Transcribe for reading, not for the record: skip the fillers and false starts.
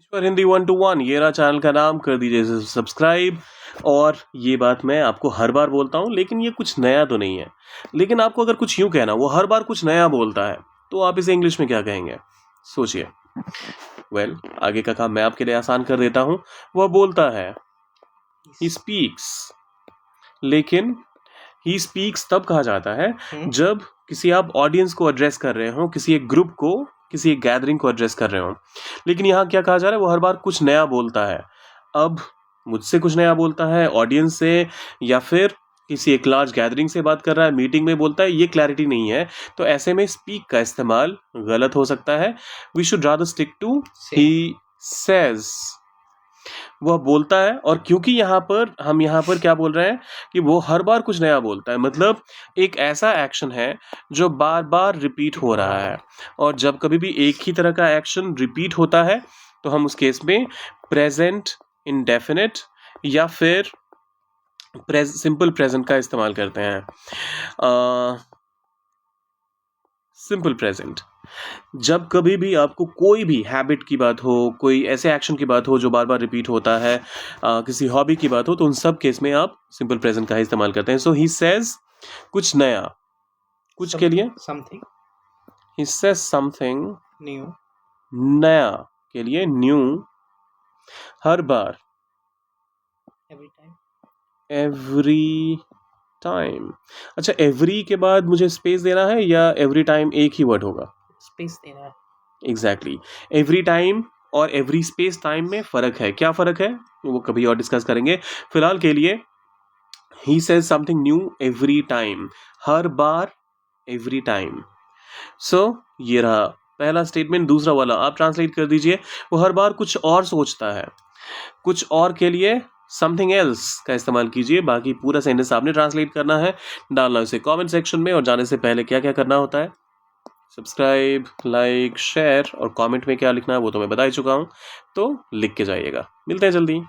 ईश्वर Hindi 1 to 1 ये रहा channel का नाम, कर दीजिए सब्सक्राइब। और ये बात मैं आपको हर बार बोलता हूँ, लेकिन ये कुछ नया तो नहीं है। लेकिन आपको अगर कुछ यूं कहना, वो हर बार कुछ नया बोलता है, तो आप इसे इंग्लिश में क्या कहेंगे? सोचिए। आगे का काम मैं आपके लिए आसान कर देता हूँ। वह बोलता है, ही स्पीक्स। लेकिन ही स्पीक्स तब कहा जाता है जब किसी आप ऑडियंस को एड्रेस कर रहे हो, किसी एक ग्रुप को, किसी एक गैदरिंग को एड्रेस कर रहे हो। लेकिन यहाँ क्या कहा जा रहा है? वो हर बार कुछ नया बोलता है। अब मुझसे कुछ नया बोलता है, ऑडियंस से, या फिर किसी एक लार्ज गैदरिंग से बात कर रहा है, मीटिंग में बोलता है, ये क्लैरिटी नहीं है। तो ऐसे में स्पीक का इस्तेमाल गलत हो सकता है। We should rather stick to he says. वह बोलता है। और क्योंकि यहाँ पर क्या बोल रहे हैं कि वो हर बार कुछ नया बोलता है, मतलब एक ऐसा एक्शन है जो बार बार रिपीट हो रहा है। और जब कभी भी एक ही तरह का एक्शन रिपीट होता है, तो हम उस केस में प्रेजेंट इंडेफिनिट या फिर सिंपल प्रेजेंट का इस्तेमाल करते हैं। Simple present. जब कभी भी आपको कोई भी हैबिट की बात हो, कोई ऐसे एक्शन की बात हो जो बार बार रिपीट होता है, किसी हॉबी की बात हो, तो उन सब केस में आप सिंपल प्रेजेंट का ही इस्तेमाल करते हैं। सो ही सेज कुछ नया, कुछ के लिए समथिंग, ही सेज समथिंग न्यू, नया के लिए न्यू, हर बार, एवरी टाइम, एवरी टाइम। अच्छा, एवरी के बाद मुझे स्पेस देना है या एवरी टाइम एक ही वर्ड होगा? स्पेस देना है। एग्जैक्टली। एवरी टाइम और एवरी स्पेस टाइम में फ़र्क है। क्या फ़र्क है वो कभी और डिस्कस करेंगे। फिलहाल के लिए ही says something new every time, हर बार, एवरी टाइम। सो ये रहा पहला स्टेटमेंट। दूसरा वाला आप ट्रांसलेट कर दीजिए। वो हर बार कुछ और सोचता है। कुछ और के लिए समथिंग एल्स का इस्तेमाल कीजिए। बाकी पूरा सेंटेंस आपने ट्रांसलेट करना है, डालना उसे कमेंट सेक्शन में। और जाने से पहले क्या क्या करना होता है? सब्सक्राइब, लाइक, शेयर, और कमेंट में क्या लिखना है वो तो मैं बता ही चुका हूँ, तो लिख के जाइएगा। मिलते हैं जल्दी।